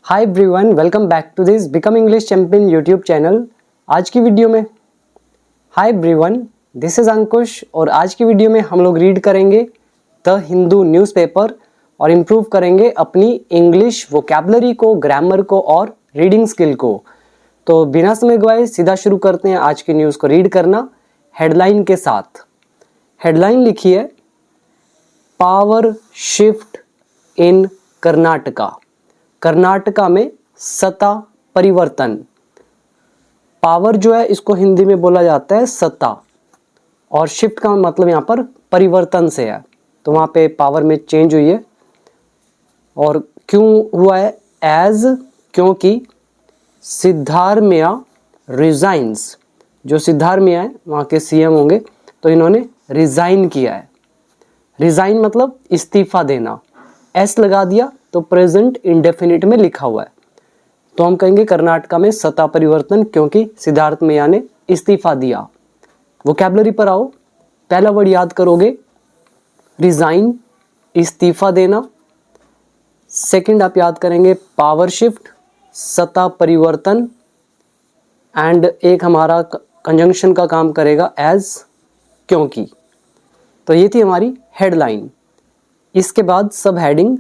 Hi everyone, welcome back to this become English champion YouTube channel. आज की video में hi everyone, this is Ankush और आज की वीडियो में हम लोग रीड करेंगे द हिंदू न्यूज़पेपर और इम्प्रूव करेंगे अपनी इंग्लिश वोकैबुलरी को, ग्रामर को और रीडिंग स्किल को। तो बिना समय गवाए सीधा शुरू करते हैं आज की न्यूज़ को रीड करना हेडलाइन के साथ। हेडलाइन लिखी है power shift in Karnataka. Karnataka में सत्ता परिवर्तन। पावर जो है इसको हिंदी में बोला जाता है सत्ता और शिफ्ट का मतलब यहाँ पर परिवर्तन से है, तो वहाँ पे पावर में चेंज हुई है। और क्यों हुआ है? क्योंकि सिद्धारमैया रिजाइंस। जो सिद्धारमैया है वहाँ के सीएम होंगे, तो इन्होंने रिजाइन किया है। रिजाइन मतलब इस्तीफा देना, एस लगा दिया तो प्रेजेंट इंडेफिनिट में लिखा हुआ है, तो हम कहेंगे कर्नाटका में सत्ता परिवर्तन क्योंकि सिद्धारमैया ने इस्तीफा दिया। वोकैबुलरी पर आओ, पहला वर्ड याद करोगे रिजाइन, इस्तीफा देना। सेकंड आप याद करेंगे पावर शिफ्ट, सत्ता परिवर्तन, एंड एक हमारा कंजंक्शन का काम करेगा एज, क्योंकि। तो ये थी हमारी हेडलाइन। इसके बाद subheading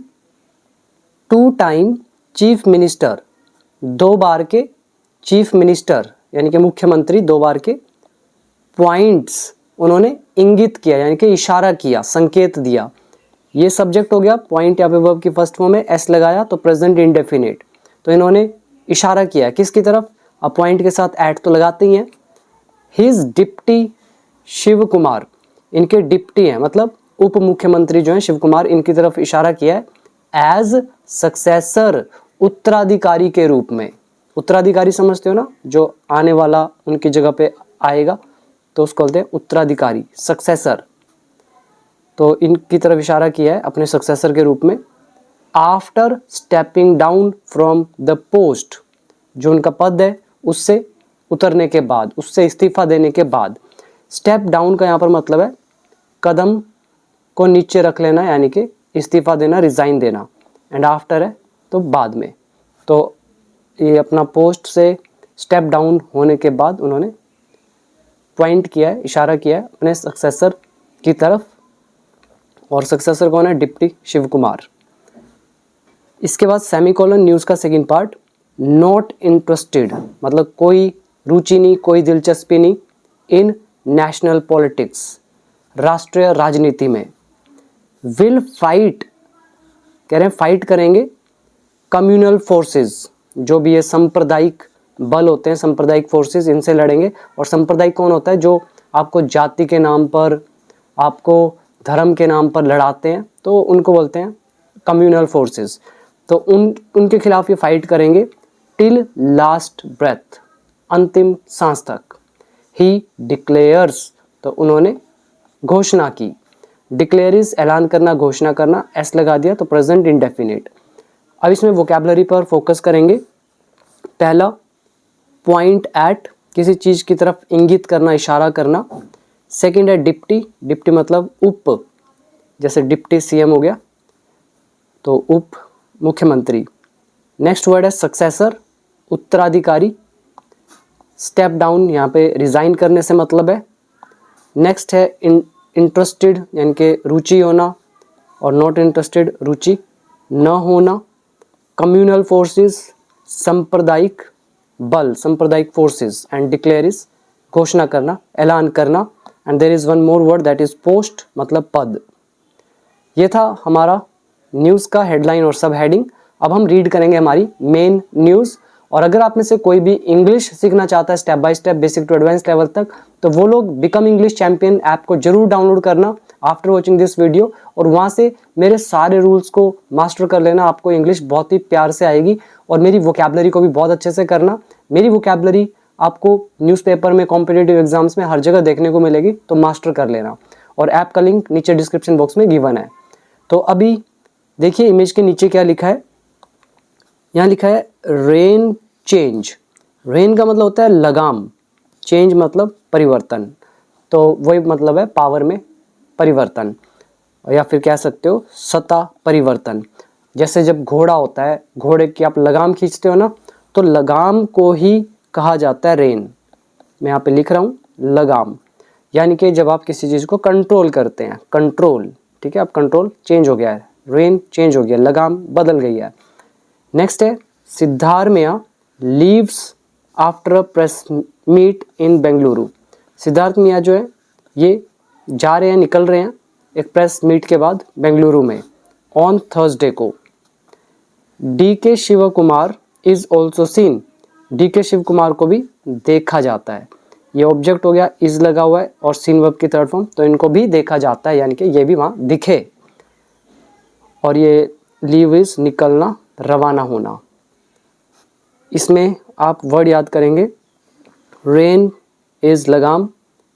two time chief minister, दो बार के चीफ मिनिस्टर यानी कि मुख्यमंत्री, दो बार के पॉइंट्स उन्होंने इंगित किया यानी कि इशारा किया, संकेत दिया। ये सब्जेक्ट हो गया, पॉइंट यहाँ पे वर्ब की फर्स्ट फॉर्म में एस लगाया तो प्रेजेंट इंडेफिनिट, तो इन्होंने इशारा किया किसकी तरफ? अब पॉइंट के साथ एट तो लगाते ही हैं। हिज डिप्टी शिव कुमार, इनके डिप्टी हैं मतलब उप मुख्यमंत्री जो हैं शिव कुमार, इनकी तरफ इशारा किया है एज सक्सेसर, उत्तराधिकारी के रूप में। उत्तराधिकारी समझते हो ना, जो आने वाला उनकी जगह पे आएगा तो उसको बोलते हैं उत्तराधिकारी, सक्सेसर। तो इनकी तरफ इशारा किया है अपने सक्सेसर के रूप में। After stepping down from the post, जो उनका पद है उससे उतरने के बाद, उससे इस्तीफा देने के बाद। स्टेप डाउन का यहाँ पर मतलब है कदम को नीचे रख लेना यानी कि इस्तीफा देना, रिजाइन देना, एंड आफ्टर है तो बाद में। तो ये अपना पोस्ट से स्टेप डाउन होने के बाद उन्होंने पॉइंट किया है, इशारा किया है अपने सक्सेसर की तरफ, और सक्सेसर कौन है? डिप्टी शिव कुमार। इसके बाद सेमीकोलन न्यूज़ का सेकंड पार्ट, नॉट इंटरेस्टेड मतलब कोई रुचि नहीं, कोई दिलचस्पी नहीं, इन नेशनल पॉलिटिक्स, राष्ट्रीय राजनीति में। विल फाइट, कह रहे हैं फाइट करेंगे कम्युनल फोर्सेस, जो भी ये सांप्रदायिक बल होते हैं, सांप्रदायिक फोर्सेस, इनसे लड़ेंगे। और सांप्रदायिक कौन होता है? जो आपको जाति के नाम पर, आपको धर्म के नाम पर लड़ाते हैं, तो उनको बोलते हैं कम्युनल फोर्सेस। तो उनके खिलाफ ये फाइट करेंगे टिल लास्ट ब्रेथ, अंतिम सांस तक। ही डिक्लेयर्स, तो उन्होंने घोषणा की। डिक्लेयर इज ऐलान करना, घोषणा करना, एस लगा दिया तो प्रेजेंट इंडेफिनिट। अब इसमें वोकैबुलरी पर फोकस करेंगे। पहला पॉइंट एट, किसी चीज़ की तरफ इंगित करना, इशारा करना। सेकंड है डिप्टी, डिप्टी मतलब उप, जैसे डिप्टी सीएम हो गया तो उप मुख्यमंत्री। नेक्स्ट वर्ड है सक्सेसर, उत्तराधिकारी। स्टेप डाउन यहाँ पे रिजाइन करने से मतलब है। नेक्स्ट है इंटरेस्टेड यानी कि रुचि होना, और नॉट इंटरेस्टेड रुचि न होना। कम्युनल फोर्सेस, सांप्रदायिक बल, सांप्रदायिक फोर्सेस, एंड डिक्लेयर इज घोषणा करना, ऐलान करना। And there is one more word that is post मतलब पद। ये था हमारा न्यूज़ का हेडलाइन और सब हेडिंग। अब हम रीड करेंगे हमारी मेन न्यूज़। और अगर आप में से कोई भी इंग्लिश सीखना चाहता है step by step, basic to advance level तक, तो वो लोग बिकम इंग्लिश चैंपियन ऐप को जरूर डाउनलोड करना आफ्टर वॉचिंग दिस वीडियो, और वहाँ से मेरे सारे रूल्स को मास्टर कर लेना। आपको इंग्लिश बहुत ही प्यार से आएगी, और मेरी वोकैबुलरी को भी बहुत अच्छे से करना। मेरी वोकैबुलरी आपको न्यूज़पेपर में, कॉम्पिटिटिव एग्जाम्स में हर जगह देखने को मिलेगी, तो मास्टर कर लेना। और ऐप का लिंक नीचे डिस्क्रिप्शन बॉक्स में गिवन है। तो अभी देखिए इमेज के नीचे क्या लिखा है। यहाँ लिखा है रेन चेंज। रेन का मतलब होता है लगाम, चेंज मतलब परिवर्तन, तो वही मतलब है पावर में परिवर्तन, या फिर कह सकते हो सत्ता परिवर्तन। जैसे जब घोड़ा होता है, घोड़े की आप लगाम खींचते हो ना, तो लगाम को ही कहा जाता है रेन। मैं यहाँ पे लिख रहा हूँ लगाम, यानी कि जब आप किसी चीज़ को कंट्रोल करते हैं, कंट्रोल, ठीक है, अब कंट्रोल चेंज हो गया है, रेन चेंज हो गया, लगाम बदल गई है। नेक्स्ट है Siddaramaiah leaves after a press meet in Bengaluru. Siddaramaiah जो है ये जा रहे हैं, निकल रहे हैं एक प्रेस मीट के बाद बेंगलुरु में ऑन थर्सडे को। DK Shiv Kumar is also seen. DK Shiv Kumar को भी देखा जाता है। ये ऑब्जेक्ट हो गया, इज लगा हुआ है और सीन वर्ब की थर्ड फॉर्म, तो इनको भी देखा जाता है, यानी कि ये भी वहाँ दिखे। और ये लीव इज निकलना, रवाना होना। इसमें आप वर्ड याद करेंगे, रेन इज लगाम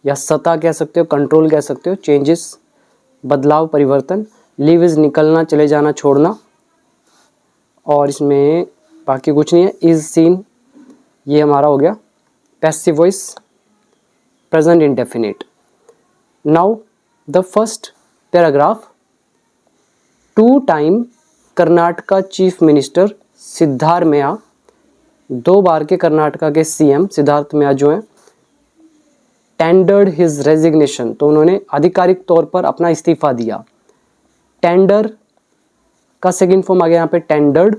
या सता कह सकते हो, कंट्रोल कह सकते हो, चेंजेस बदलाव, परिवर्तन। लीव इज निकलना, चले जाना, छोड़ना। और इसमें बाकी कुछ नहीं है। इज सीन ये हमारा हो गया passive voice, present indefinite. Now the first paragraph, two time Karnataka chief minister Siddaramaiah, 2 बार के कर्नाटका के CM सिद्धार्थ मैया जो हैं, टेंडर्ड हिज रेजिग्नेशन, तो उन्होंने आधिकारिक तौर पर अपना इस्तीफा दिया। टेंडर का सेकंड फॉर्म आ गया यहाँ पे टेंडर्ड,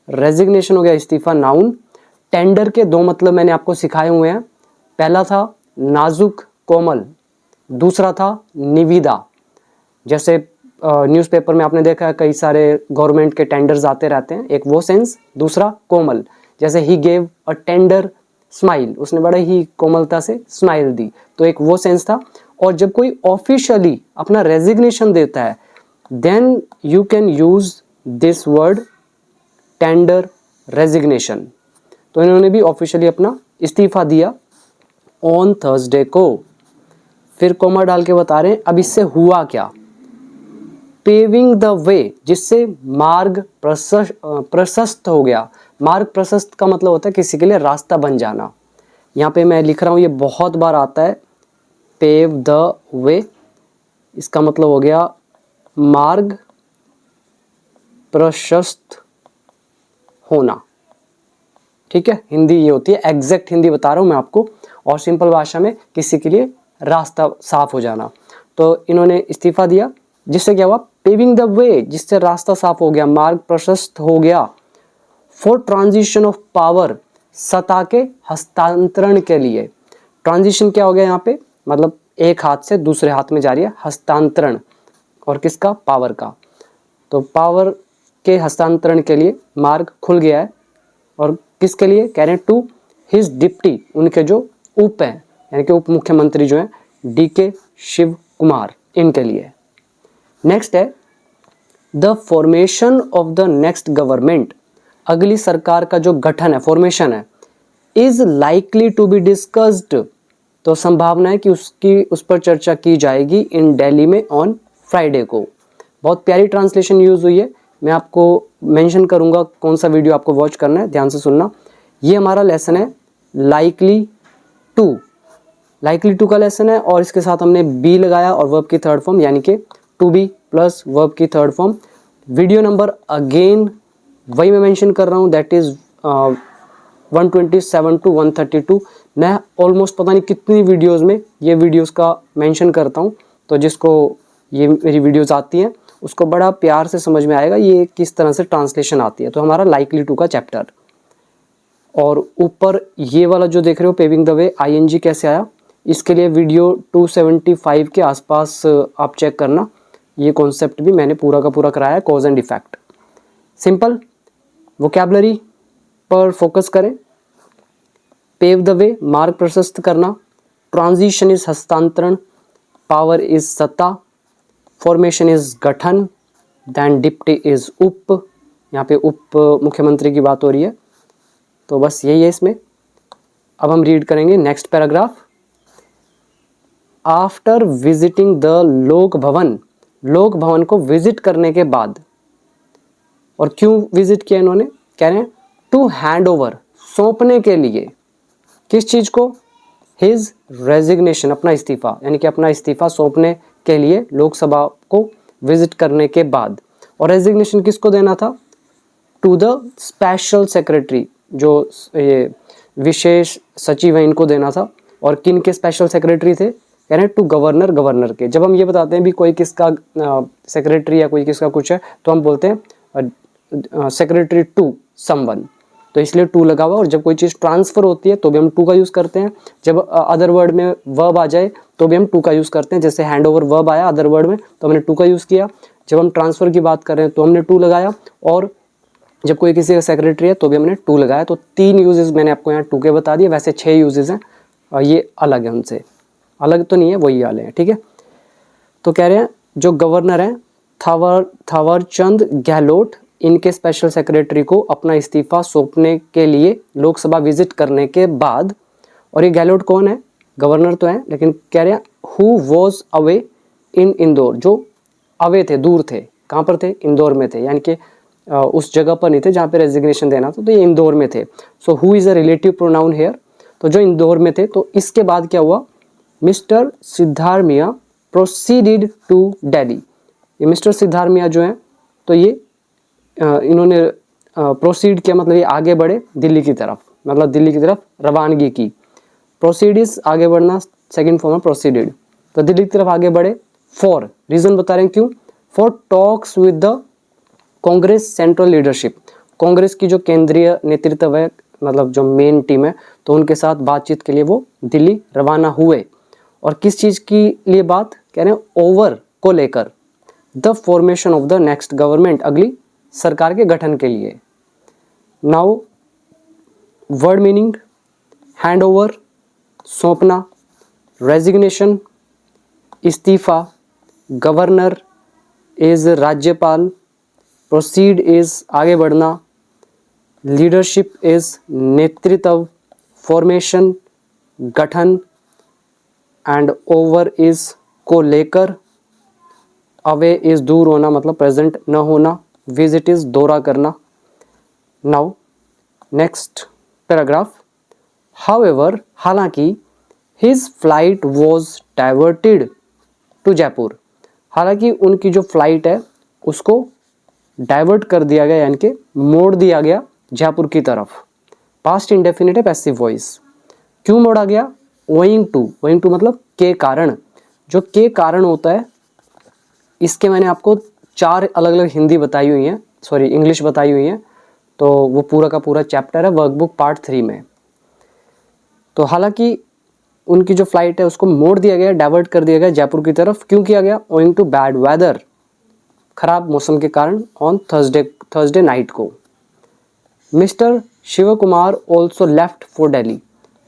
रेजिग्नेशन हो गया इस्तीफा, नाउन। टेंडर के 2 मतलब मैंने आपको सिखाए हुए हैं। पहला था नाजुक, कोमल, दूसरा था निविदा। जैसे न्यूज़पेपर में आपने देखा है कई सारे गवर्नमेंट के टेंडर्स आते रहते हैं, एक वो सेंस, दूसरा कोमल, जैसे he gave a tender smile, उसने बड़े ही कोमलता से स्माइल दी, तो एक वो सेंस था। और जब कोई ऑफिशियली अपना रेजिग्नेशन देता है, then you can use this word tender resignation. तो इन्होंने भी ऑफिशियली अपना इस्तीफा दिया ऑन थर्सडे को। फिर कोमा डाल के बता रहे हैं अब इससे हुआ क्या। पेविंग द वे, जिससे मार्ग प्रशस्त हो गया। मार्ग प्रशस्त का मतलब होता है किसी के लिए रास्ता बन जाना। यहाँ पे मैं लिख रहा हूँ, ये बहुत बार आता है, पेव द वे, इसका मतलब हो गया मार्ग प्रशस्त होना। ठीक है, हिंदी ये होती है, एग्जैक्ट हिंदी बता रहा हूँ मैं आपको, और सिंपल भाषा में किसी के लिए रास्ता साफ हो जाना। तो इन्होंने इस्तीफा दिया, जिससे क्या हुआ, पेविंग द वे, जिससे रास्ता साफ हो गया, मार्ग प्रशस्त हो गया। फॉर ट्रांजिशन ऑफ पावर, सत्ता के हस्तांतरण के लिए। ट्रांजिशन क्या हो गया यहाँ पे, मतलब एक हाथ से दूसरे हाथ में जा रही है, हस्तांतरण, और किसका, पावर का। तो पावर के हस्तांतरण के लिए मार्ग खुल गया है। और किसके लिए कह रहे हैं, टू हिज डिप्टी, उनके जो उप हैं, यानी कि उप मुख्यमंत्री जो हैं DK शिव कुमार, इनके लिए। नेक्स्ट है the formation of the next government, अगली सरकार का जो गठन है, फॉर्मेशन है, is likely to be discussed, तो संभावना है कि उस पर चर्चा की जाएगी इन दिल्ली में ऑन फ्राइडे को। बहुत प्यारी ट्रांसलेशन यूज हुई है, मैं आपको मेंशन करूंगा कौन सा वीडियो आपको वॉच करना है, ध्यान से सुनना। ये हमारा लेसन है लाइकली टू, लाइकली टू का लेसन है, और इसके साथ हमने बी लगाया और वर्ब की थर्ड फॉर्म, यानी कि टू बी प्लस वर्ब की third form. Video number again वही मैं मेंशन कर रहा हूँ, दैट इज 127 to 132। मैं ऑलमोस्ट पता नहीं कितनी वीडियोस में ये वीडियोस का मेंशन करता हूँ, तो जिसको ये मेरी वीडियोस आती हैं उसको बड़ा प्यार से समझ में आएगा ये किस तरह से ट्रांसलेशन आती है। तो हमारा लाइकली टू का चैप्टर, और ऊपर ये वाला जो देख रहे हो पेविंग द वे, ING कैसे आया, इसके लिए वीडियो 275 के आसपास आप चेक करना, ये कॉन्सेप्ट भी मैंने पूरा का पूरा कराया है, cause and effect. Simple vocabulary पर फोकस करें। पेव द वे, मार्ग प्रशस्त करना, ट्रांजिशन इज हस्तांतरण, पावर इज सत्ता, फॉर्मेशन इज गठन, देन डिप्टी इज उप, यहाँ पे उप मुख्यमंत्री की बात हो रही है। तो बस यही है इसमें। अब हम रीड करेंगे next paragraph. After visiting the लोक भवन, लोक भवन को विजिट करने के बाद, और क्यों विजिट किया इन्होंने, कह रहे हैं टू हैंड ओवर, सौंपने के लिए, किस चीज को, हिज रेजिग्नेशन, अपना इस्तीफा, यानी कि अपना इस्तीफा सौंपने के लिए लोकसभा को विजिट करने के बाद। और रेजिग्नेशन किसको देना था? टू द स्पेशल सेक्रेटरी, जो ये विशेष सचिव है इनको देना था। और किन के स्पेशल सेक्रेटरी थे? कह रहे हैं टू गवर्नर के। जब हम ये बताते हैं भी कोई किसका सेक्रेटरी या कोई किसका कुछ है तो हम बोलते हैं सेक्रेटरी टू समवन, तो इसलिए टू लगा हुआ। और जब कोई चीज़ ट्रांसफ़र होती है तो भी हम टू का यूज़ करते हैं। जब अदर वर्ड में वर्ब आ जाए तो भी हम टू का यूज़ करते हैं। जैसे हैंड ओवर वर्ब आया अदर वर्ड में तो हमने टू का यूज़ किया। जब हम ट्रांसफ़र की बात कर रहे हैं तो हमने टू लगाया। और जब कोई किसी का सेक्रेटरी है तो भी हमने टू लगाया। तो 3 यूजेस मैंने आपको यहाँ टू के बता दिए। वैसे 6 यूजेस हैं और ये अलग है, उनसे अलग तो नहीं है, वही वाले हैं, ठीक है। तो कह रहे हैं जो गवर्नर हैं थावरचंद गहलोत, इनके स्पेशल सेक्रेटरी को अपना इस्तीफा सौंपने के लिए लोकसभा विजिट करने के बाद, और ये गहलोत कौन है? गवर्नर तो है, लेकिन कह रहे हैं who was away in Indore, जो अवे थे, दूर थे। कहाँ पर थे? इंदौर में थे, यानी कि उस जगह पर नहीं थे जहाँ पे रेजिग्नेशन देना था, तो ये इंदौर में थे। So who is a relative pronoun here, तो जो इंदौर में थे। तो इसके बाद क्या हुआ? Mister Siddaramaiah proceeded to Delhi. ये मिस्टर सिद्धारमिया जो हैं तो ये इन्होंने प्रोसीड किया, मतलब ये आगे बढ़े दिल्ली की तरफ, मतलब दिल्ली की तरफ रवानगी की। प्रोसीड इज आगे बढ़ना, सेकंड फॉर्म है प्रोसीडेड। तो दिल्ली की तरफ आगे बढ़े। फॉर रीजन बता रहे हैं क्यों? For talks with the Congress central leadership, Congress की जो केंद्रीय नेतृत्व है, मतलब जो मेन टीम है, तो उनके साथ बातचीत के लिए वो दिल्ली रवाना हुए। और किस चीज़ की लिए बात कह रहे हैं? ओवर को लेकर, the formation of the next government, अगली सरकार के गठन के लिए। Now word meaning: hand over सौंपना, रेजिग्नेशन इस्तीफा, गवर्नर इज राज्यपाल, प्रोसीड इज आगे बढ़ना, लीडरशिप इज नेतृत्व, फॉर्मेशन गठन, एंड ओवर इज को लेकर, अवे इज दूर होना मतलब प्रेजेंट न होना, विजिट इज दौरा करना। नाउ नेक्स्ट पैराग्राफ, हाउएवर हालांकि, his flight was diverted to Jaipur, हालांकि उनकी जो फ्लाइट है उसको डाइवर्ट कर दिया गया, यानी कि मोड़ दिया गया जयपुर की तरफ। पास्ट इंडेफिनिट है, पैसिव वॉइस। क्यों मोड़ा गया? ओइंग टू मतलब के कारण। जो के कारण होता है इसके मैंने आपको 4 अलग अलग हिंदी बताई हुई हैं, सॉरी इंग्लिश बताई हुई हैं, तो वो पूरा का पूरा चैप्टर है वर्कबुक पार्ट 3 में। तो हालांकि उनकी जो फ्लाइट है उसको मोड़ दिया गया, डाइवर्ट कर दिया गया जयपुर की तरफ। क्यों किया गया? ओइंग टू बैड वेदर, खराब मौसम के कारण, ऑन थर्सडे नाइट को। Mister Shiv Kumar also left for Delhi,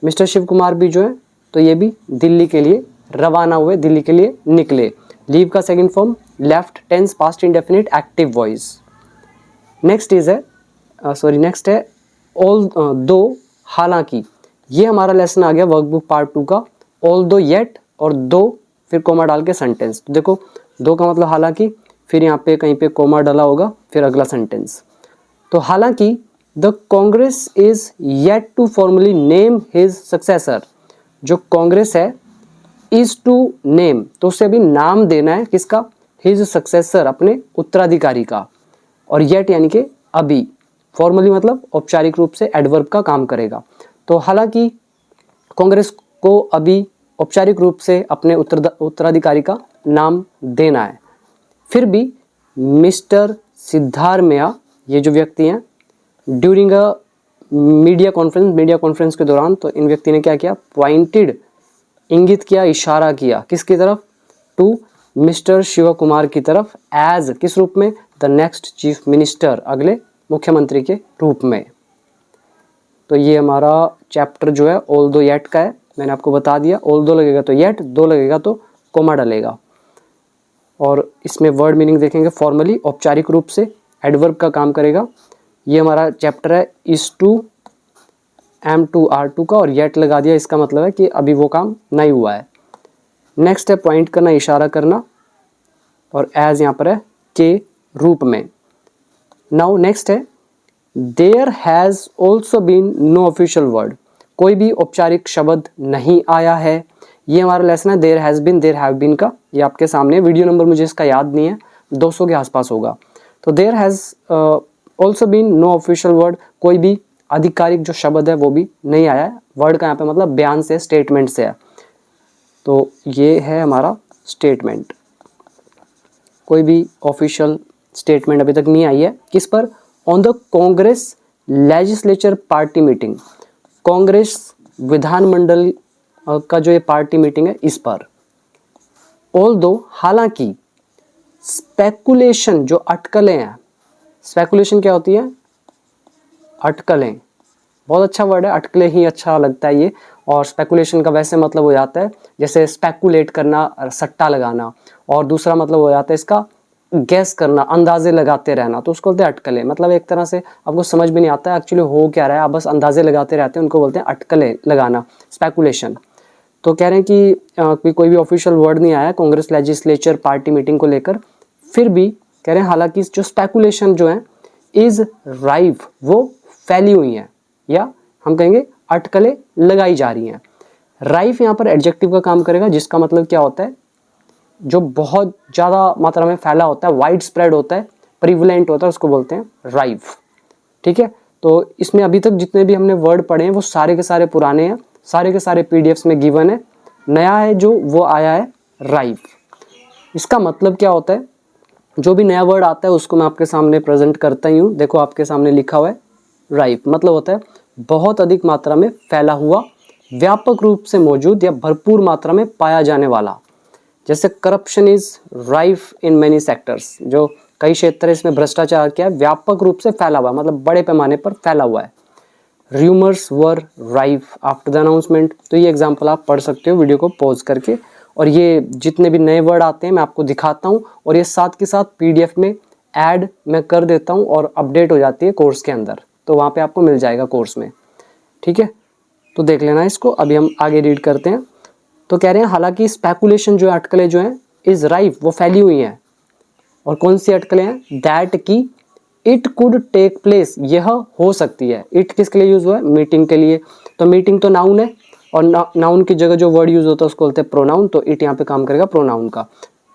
mister Shiv Kumar भी जो है तो ये भी दिल्ली के लिए रवाना हुए, दिल्ली के लिए निकले। लीव का second form left, tense past indefinite, active voice. Next है ऑल दो, हालांकि। ये हमारा लेसन आ गया वर्कबुक पार्ट 2 का, ऑल दो येट और दो फिर कोमा डाल के सेंटेंस। तो देखो दो का मतलब हालांकि, फिर यहाँ पे कहीं पे कोमा डाला होगा, फिर अगला सेंटेंस। तो हालांकि the Congress is yet to formally name his successor, जो कांग्रेस है इज टू नेम, तो उसे अभी नाम देना है किसका? हिज सक्सेसर, अपने उत्तराधिकारी का। और येट यानी कि अभी, फॉर्मली मतलब औपचारिक रूप से एडवर्ब का काम करेगा। तो हालांकि कांग्रेस को अभी औपचारिक रूप से अपने उत्तराधिकारी का नाम देना है, फिर भी मिस्टर सिद्धारमैया, ये जो व्यक्ति हैं, ड्यूरिंग अ मीडिया कॉन्फ्रेंस के दौरान, तो इन व्यक्ति ने क्या किया? पॉइंटेड, इंगित किया, इशारा किया, किसकी तरफ? टू मिस्टर शिव कुमार की तरफ, एज किस रूप में? द नेक्स्ट चीफ मिनिस्टर, अगले मुख्यमंत्री के रूप में। तो ये हमारा चैप्टर जो है ऑल दो येट का है, मैंने आपको बता दिया। ऑल दो लगेगा तो येट, दो लगेगा तो कोमा डलेगा। और इसमें वर्ड मीनिंग देखेंगे, फॉर्मली औपचारिक रूप से, एडवर्ब का काम करेगा। ये हमारा चैप्टर है इस टू M2 R2 का, और येट लगा दिया, इसका मतलब है कि अभी वो काम नहीं हुआ है। नेक्स्ट है पॉइंट करना, इशारा करना, और एज यहाँ पर है के रूप में। नाउ नेक्स्ट है there has also been no official word, कोई भी औपचारिक शब्द नहीं आया है। ये हमारा लेसन है there has been, there have been का, ये आपके सामने। वीडियो नंबर मुझे इसका याद नहीं है, 200 के आसपास होगा। तो there has also been no official word, कोई भी आधिकारिक जो शब्द है वो भी नहीं आया है। वर्ड का यहाँ पे मतलब बयान से, स्टेटमेंट से है। तो ये है हमारा स्टेटमेंट, कोई भी ऑफिशियल स्टेटमेंट अभी तक नहीं आई है। किस पर? On the Congress legislature party meeting, Congress विधानमंडल का जो ये पार्टी मीटिंग है इस पर। ऑल्दो, हालांकि, स्पेकुलेशन, जो अटकलें हैं, स्पेकुलेशन क्या होती है? अटकलें, बहुत अच्छा वर्ड है, अटकलें ही अच्छा लगता है ये। और स्पेकुलेशन का वैसे मतलब हो जाता है जैसे स्पेकुलेट करना, सट्टा लगाना, और दूसरा मतलब हो जाता है इसका गैस करना, अंदाजे लगाते रहना, तो उसको बोलते हैं अटकलें। मतलब एक तरह से आपको समझ भी नहीं आता है एक्चुअली हो क्या रहा है, आप बस अंदाजे लगाते रहते हैं, उनको बोलते हैं अटकलें लगाना, स्पेकुलेशन। तो कह रहे हैं कि कोई भी ऑफिशियल वर्ड नहीं आया कांग्रेस लेजिस्लेचर पार्टी मीटिंग को लेकर, फिर भी कह रहे हैं हालांकि जो स्पेकुलेशन जो है इज राइव, वो फैली हुई हैं, या हम कहेंगे अटकलें लगाई जा रही हैं। राइफ यहाँ पर एडजेक्टिव का काम करेगा, जिसका मतलब क्या होता है? जो बहुत ज़्यादा मात्रा में फैला होता है, वाइड स्प्रेड होता है, प्रिवलेंट होता है, उसको बोलते हैं राइफ। ठीक है, तो इसमें अभी तक जितने भी हमने वर्ड पढ़े हैं वो सारे के सारे पुराने हैं, सारे के सारे पीडीएफ्स में गिवन है। नया है जो वो आया है राइफ। इसका मतलब क्या होता है? जो भी नया वर्ड आता है उसको मैं आपके सामने प्रेजेंट करता ही हूँ। देखो आपके सामने लिखा हुआ है राइफ, मतलब होता है बहुत अधिक मात्रा में फैला हुआ, व्यापक रूप से मौजूद या भरपूर मात्रा में पाया जाने वाला। जैसे corruption is rife in many sectors, जो कई क्षेत्र है इसमें भ्रष्टाचार क्या है? व्यापक रूप से फैला हुआ, मतलब बड़े पैमाने पर फैला हुआ है। Rumours were rife after the announcement, तो ये एग्जांपल आप पढ़ सकते हो वीडियो को पॉज करके। और ये जितने भी नए वर्ड आते हैं मैं आपको दिखाता हूँ, और ये साथ के साथ पीडीएफ में ऐड मैं कर देता हूँ और अपडेट हो जाती है कोर्स के अंदर, तो वहाँ पे आपको मिल जाएगा कोर्स में। ठीक है, तो देख लेना इसको। अभी हम आगे रीड करते हैं। तो कह रहे हैं हालांकि स्पेकुलेशन जो है, अटकलें जो हैं, इज राइफ, वो फैली हुई हैं। और कौन सी अटकलें हैं? दैट की इट कुड टेक प्लेस, यह हो सकती है। इट किसके लिए यूज हुआ है? मीटिंग के लिए। तो मीटिंग तो नाउन है, और नाउन की जगह जो वर्ड यूज होता है उसको बोलते हैं प्रोनाउन, तो इट यहाँ पे काम करेगा प्रोनाउन का।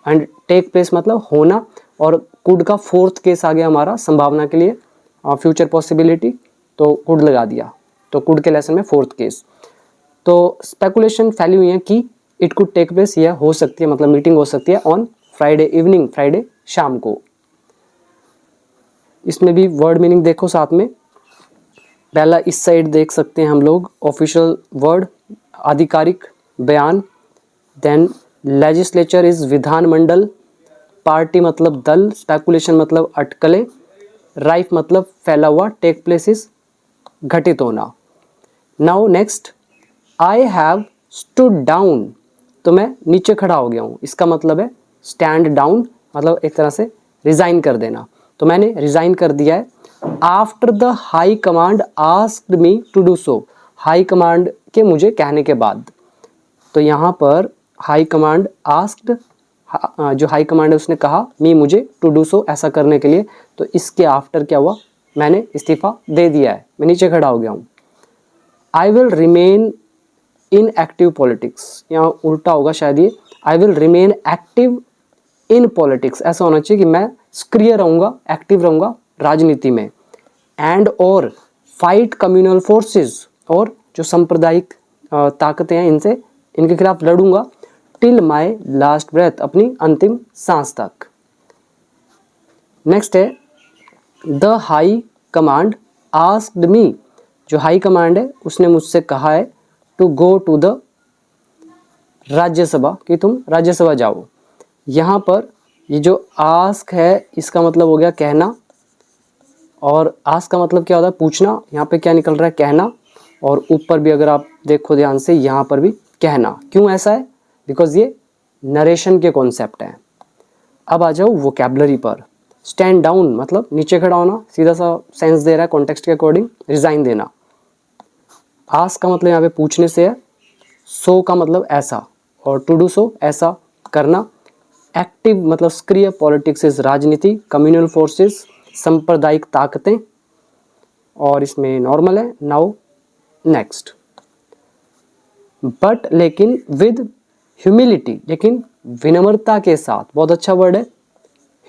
एंड टेक प्लेस मतलब होना, और कुड का फोर्थ केस आ गया हमारा संभावना के लिए, फ्यूचर पॉसिबिलिटी, तो कुड लगा दिया, तो कुड के लेसन में फोर्थ केस। तो स्पेकुलेशन फैली हुई है कि इट कुड टेक प्लेस, यह हो सकती है, मतलब मीटिंग हो सकती है ऑन फ्राइडे इवनिंग, फ्राइडे शाम को। इसमें भी वर्ड मीनिंग देखो साथ में। पहला इस साइड देख सकते हैं हम लोग, ऑफिशियल वर्ड, आधिकारिक बयान। देन लेजिस्लेचर इज विधानमंडल, पार्टी मतलब दल, स्पेकुलेशन मतलब अटकलें, राइफ मतलब फैला हुआ, टेक प्लेस इज घटित होना। Now next, I have stood down, तो मैं नीचे खड़ा हो गया हूँ, इसका मतलब है स्टैंड डाउन, मतलब एक तरह से रिजाइन कर देना। तो मैंने रिजाइन कर दिया है। After the high command asked me to do so, high command के मुझे कहने के बाद। तो यहाँ पर हाई कमांड आस्क्ड, जो हाई कमांड है उसने कहा, मी मुझे, टू डू सो ऐसा करने के लिए। तो इसके आफ्टर क्या हुआ? मैंने इस्तीफा दे दिया है, मैं नीचे खड़ा हो गया हूँ। I will remain in active politics, यहाँ उल्टा होगा शायद ये, I will remain active in politics, ऐसा होना चाहिए कि मैं सक्रिय रहूँगा, एक्टिव रहूँगा राजनीति में। एंड और फाइट कम्युनल फोर्सेस, और जो सांप्रदायिक ताकतें हैं इनसे, इनके खिलाफ लड़ूंगा। टिल माई लास्ट ब्रेथ, अपनी अंतिम सांस तक। नेक्स्ट है the high command asked me, जो हाई कमांड है उसने मुझसे कहा है to go to the Rajya Sabha, कि तुम राज्यसभा जाओ। यहाँ पर ये जो आस्क है इसका मतलब हो गया कहना, और आस्क का मतलब क्या होता है? पूछना। यहाँ पे क्या निकल रहा है? कहना। और ऊपर भी अगर आप देखो ध्यान से, यहाँ पर भी कहना। क्यों ऐसा है? बिकॉज ये नरेशन के कॉन्सेप्ट हैं। अब आ जाओ वोकैबुलरी पर। स्टैंड डाउन मतलब नीचे खड़ा होना, सीधा सा सेंस दे रहा है कॉन्टेक्स्ट के अकॉर्डिंग, रिजाइन देना। आस्क का मतलब यहाँ पे पूछने से है, सो का मतलब ऐसा, और टू डू सो ऐसा करना। एक्टिव मतलब सक्रिय, पॉलिटिक्स इज राजनीति, कम्युनल फोर्सेस सांप्रदायिक ताकतें, और इसमें नॉर्मल है। नाउ नेक्स्ट, बट लेकिन, विद ह्यूमिलिटी, लेकिन विनम्रता के साथ, बहुत अच्छा वर्ड है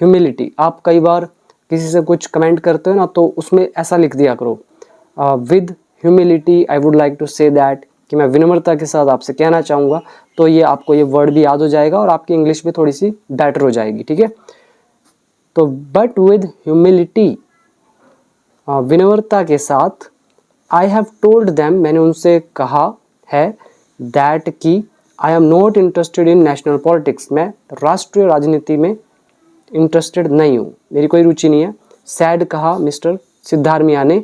ह्यूमिलिटी। आप कई बार किसी से कुछ कमेंट करते हो ना तो उसमें ऐसा लिख दिया करो, with humility I would like to say that, कि मैं विनम्रता के साथ आपसे कहना चाहूँगा। तो ये आपको ये वर्ड भी याद हो जाएगा और आपकी इंग्लिश भी थोड़ी सी बेटर हो जाएगी, ठीक है। तो बट विद ह्यूमिलिटी, विनम्रता के साथ, आई हैव टोल्ड देम, मैंने उनसे कहा है, दैट कि I am not interested in national politics, मैं राष्ट्रीय राजनीति में इंटरेस्टेड नहीं हूँ, मेरी कोई रुचि नहीं है। सैड कहा मिस्टर सिद्धारमिया ने।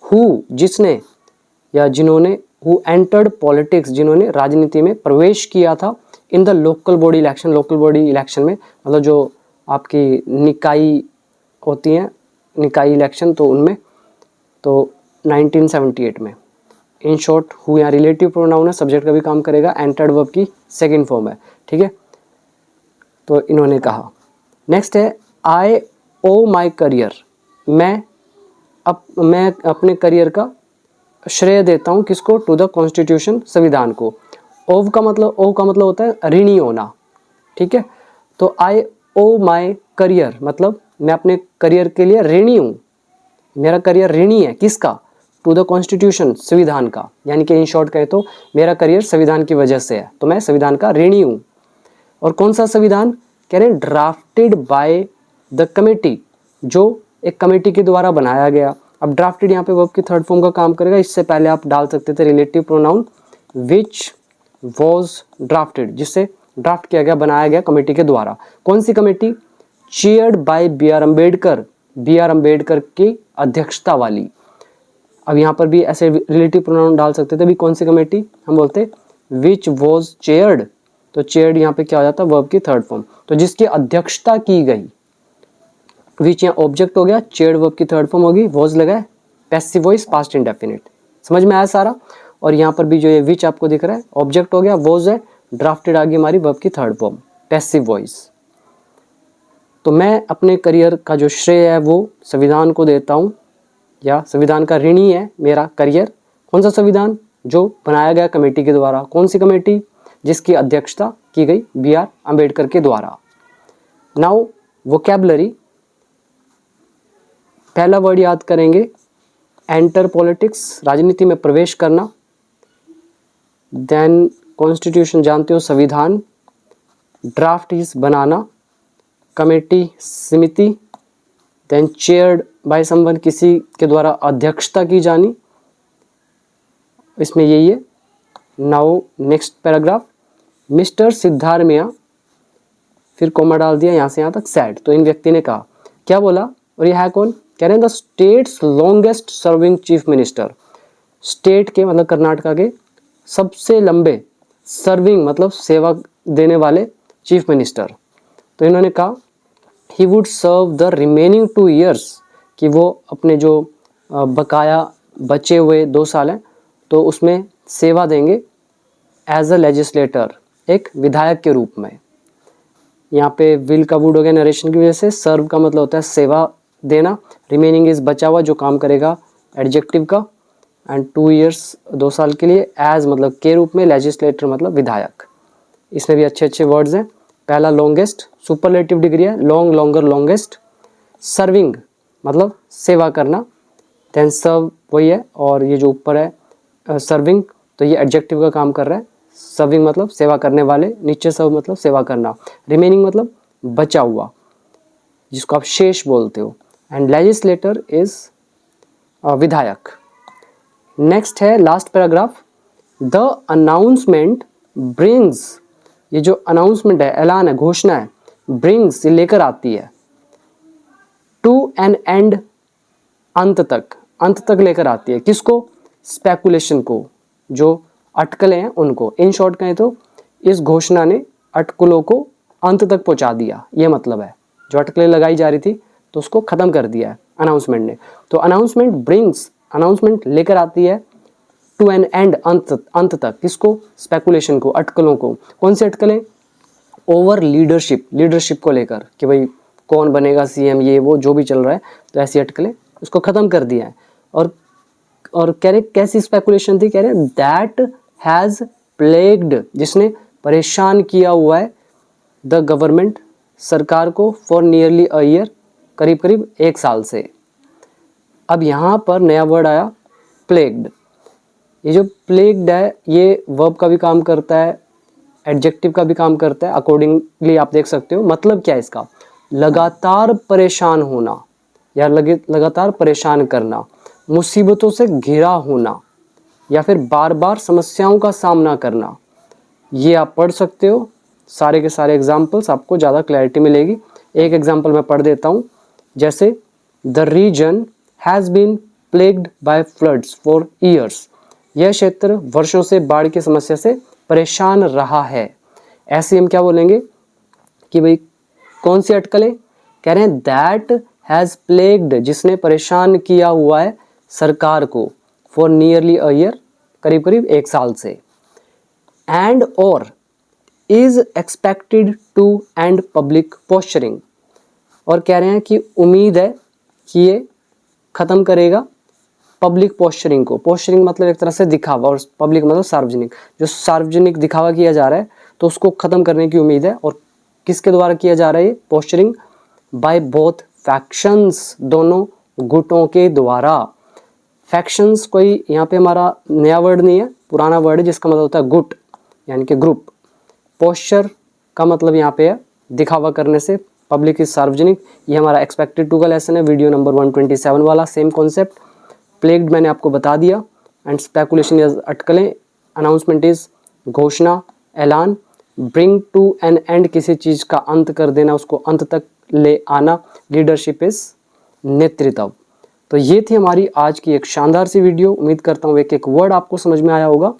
हु जिसने या जिन्होंने, हु एंटर्ड पॉलिटिक्स जिन्होंने राजनीति में प्रवेश किया था, in the local body election, local body election में मतलब जो आपकी निकाय होती हैं, निकाय इलेक्शन, तो उनमें, तो 1978 में। इन शॉर्ट हु यहाँ रिलेटिव प्रोनाउन है, सब्जेक्ट का भी काम करेगा, एंटर्ड वर्ब की सेकंड फॉर्म है, ठीक है। तो इन्होंने कहा। नेक्स्ट है आई ओ माई करियर, मैं अपने करियर का श्रेय देता हूँ किसको, टू द कॉन्स्टिट्यूशन, संविधान को। ओव का मतलब होता है ऋणी होना, ठीक है। तो आई ओ माई करियर मतलब मैं अपने करियर के लिए ऋणी हूँ, मेरा करियर ऋणी है किसका, टू द कॉन्स्टिट्यूशन, संविधान का। यानी कि इन शॉर्ट कहे तो मेरा करियर संविधान की वजह से है, तो मैं संविधान का ऋणी हूँ। और कौन सा संविधान कह रहे हैं, ड्राफ्टेड बाय द कमेटी, जो एक कमेटी के द्वारा बनाया गया। अब ड्राफ्टेड यहाँ पे वर्ब की थर्ड फॉर्म का काम करेगा, इससे पहले आप डाल सकते थे relative pronoun which was drafted, जिससे ड्राफ्ट किया गया, बनाया गया कमेटी के द्वारा। कौन सी committee, chaired by B R Ambedkar, B R Ambedkar की अध्यक्षता वाली। अब यहाँ पर भी ऐसे रिलेटिव प्रोनाउन डाल सकते थे, भी कौन सी कमेटी, हम बोलते विच वॉज चेयर्ड, तो चेयर्ड यहाँ पे क्या हो जाता है, वर्ब की थर्ड फॉर्म, तो जिसकी अध्यक्षता की गई। विच यहाँ ऑब्जेक्ट हो गया, चेयर्ड वर्ब की थर्ड फॉर्म होगी, वॉज लगा है, पैसिव वॉइस पास्ट इंडेफिनिट। समझ में आया सारा। और यहाँ पर भी जो ये विच आपको दिख रहा है, ऑब्जेक्ट हो गया, वॉज है, ड्राफ्टेड आ गई हमारी वर्ब की थर्ड फॉर्म, पैसिव वॉइस। तो मैं अपने करियर का जो श्रेय है वो संविधान को देता हूँ, या संविधान का ऋणी है मेरा करियर। कौन सा संविधान, जो बनाया गया कमेटी के द्वारा। कौन सी कमेटी, जिसकी अध्यक्षता की गई बी आर अम्बेडकर के द्वारा। नाउ वोकैबुलरी, पहला वर्ड याद करेंगे एंटर पॉलिटिक्स, राजनीति में प्रवेश करना। देन कॉन्स्टिट्यूशन जानते हो, संविधान। ड्राफ्ट इज बनाना, कमेटी समिति। देन चेयर्ड बाय समवन, किसी के द्वारा अध्यक्षता की जानी, इसमें यही है। नाउ नेक्स्ट पैराग्राफ, मिस्टर सिद्धारमिया, फिर कॉमा डाल दिया यहाँ से यहाँ तक, सैड। तो इन व्यक्ति ने कहा, क्या बोला, और यह है कौन, कह रहे हैं the states longest serving chief minister, state के मतलब कर्नाटका के सबसे लंबे, सर्विंग मतलब सेवा देने वाले चीफ मिनिस्टर। तो इन्होंने कहा he would serve the remaining 2 years, कि वो अपने जो बकाया बचे हुए 2 साल हैं तो उसमें सेवा देंगे एज अ लेजिस्लेटर, एक विधायक के रूप में। यहाँ पे विल का वुड हो गया नरेशन की वजह से, सर्व का मतलब होता है सेवा देना, रिमेनिंग इज बचा हुआ जो काम करेगा एडजेक्टिव का, एंड 2 years 2 साल के लिए, एज मतलब के रूप में, लेजिस्लेटर मतलब विधायक। इसमें भी अच्छे अच्छे वर्ड्स हैं। पहला लॉन्गेस्ट, सुपरलेटिव डिग्री है, लॉन्ग, लॉन्गर, लॉन्गेस्ट। सर्विंग मतलब सेवा करना, देन सर्व वही है, और ये जो ऊपर है सर्विंग, तो ये एडजेक्टिव का काम कर रहा है। सर्विंग मतलब सेवा करने वाले, नीचे सर्व मतलब सेवा करना, रिमेनिंग मतलब बचा हुआ, जिसको आप शेष बोलते हो, एंड लेजिस्लेटर इज विधायक। नेक्स्ट है last paragraph, the announcement brings, ये जो अनाउंसमेंट है, ऐलान है, घोषणा है, ब्रिंग्स ये लेकर आती है, टू एन एंड अंत तक, अंत तक लेकर आती है, किसको, स्पेकुलेशन को, जो अटकलें हैं उनको। इन शॉर्ट कहें तो इस घोषणा ने अटकलों को अंत तक पहुंचा दिया, ये मतलब है, जो अटकलें लगाई जा रही थी तो उसको खत्म कर दिया है अनाउंसमेंट ने। तो अनाउंसमेंट ब्रिंग्स, अनाउंसमेंट लेकर आती है टू एन एंड, अंत तक, किसको, स्पेकुलेशन को, अटकलों को। कौन से अटकलें, ओवर लीडरशिप, लीडरशिप को लेकर, कि भाई कौन बनेगा सीएम, ये वो जो भी चल रहा है, तो ऐसी अटकलें उसको खत्म कर दिया है। और कह रहे कैसी स्पेकुलेशन थी, कह रहे दैट हैज प्लेग्ड, जिसने परेशान किया हुआ है, द गवर्नमेंट, सरकार को, फॉर नियरली अ ईयर, करीब करीब 1 साल से। अब यहाँ पर नया वर्ड आया प्लेग्ड। ये जो प्लेग्ड है ये वर्ब का भी काम करता है, एडजेक्टिव का भी काम करता है, अकॉर्डिंगली आप देख सकते हो। मतलब क्या है इसका? लगातार परेशान होना या लगातार परेशान करना, मुसीबतों से घिरा होना या फिर बार बार समस्याओं का सामना करना। ये आप पढ़ सकते हो, सारे के सारे एग्जाम्पल्स आपको ज़्यादा क्लैरिटी मिलेगी। एक एग्जाम्पल मैं पढ़ देता हूँ, जैसे the region has been plagued by floods for years. यह क्षेत्र वर्षों से बाढ़ की समस्या से परेशान रहा है। ऐसे हम क्या बोलेंगे कि भाई कौन सी अटकलें? कह रहे हैं दैट हैज़ प्लेग्ड, जिसने परेशान किया हुआ है सरकार को, फॉर नियरली अ ईयर, करीब करीब 1 साल से। एंड और is expected to end public posturing, और कह रहे हैं कि उम्मीद है कि ये खत्म करेगा पब्लिक पोस्चरिंग को। पोस्चरिंग मतलब एक तरह से दिखावा, और पब्लिक मतलब सार्वजनिक। जो सार्वजनिक दिखावा किया जा रहा है तो उसको खत्म करने की उम्मीद है। और किसके द्वारा किया जा रहा है ये पोस्चरिंग? बाय बोथ फैक्शंस, दोनों गुटों के द्वारा। फैक्शंस कोई यहाँ पे हमारा नया वर्ड नहीं है, पुराना वर्ड है जिसका मतलब होता है गुट यानी कि ग्रुप। पोस्चर का मतलब यहाँ पे है दिखावा करने से, पब्लिक इज सार्वजनिक। ये हमारा एक्सपेक्टेड टू का लेसन है, वीडियो नंबर 127 वाला, सेम कॉन्सेप्ट। प्लेग्ड मैंने आपको बता दिया। एंड स्पेकुलेशन इज अटकलें, अनाउंसमेंट इज घोषणा, ऐलान, ब्रिंग टू एन एंड किसी चीज़ का अंत कर देना, उसको अंत तक ले आना, लीडरशिप इज नेतृत्व। तो ये थी हमारी आज की एक शानदार सी वीडियो। उम्मीद करता हूँ एक एक वर्ड आपको समझ में आया होगा।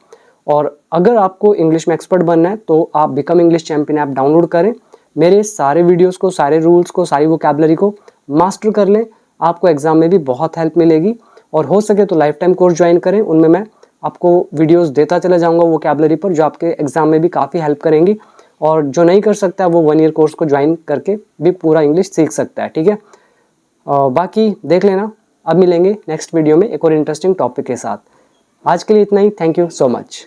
और अगर आपको इंग्लिश में एक्सपर्ट बनना है तो आप become English champion app download करें, मेरे सारे वीडियोस को, सारे रूल्स को, सारी वोकैबुलरी को मास्टर कर लें। आपको एग्जाम में भी बहुत हेल्प मिलेगी। और हो सके तो लाइफ टाइम कोर्स ज्वाइन करें, उनमें मैं आपको वीडियोस देता चला जाऊंगा वोकैबुलरी पर, जो आपके एग्जाम में भी काफ़ी हेल्प करेंगी। और जो नहीं कर सकता वो 1 ईयर कोर्स को ज्वाइन करके भी पूरा इंग्लिश सीख सकता है, ठीक है। बाकी देख लेना। अब मिलेंगे नेक्स्ट वीडियो में एक और इंटरेस्टिंग टॉपिक के साथ। आज के लिए इतना ही। Thank you so much.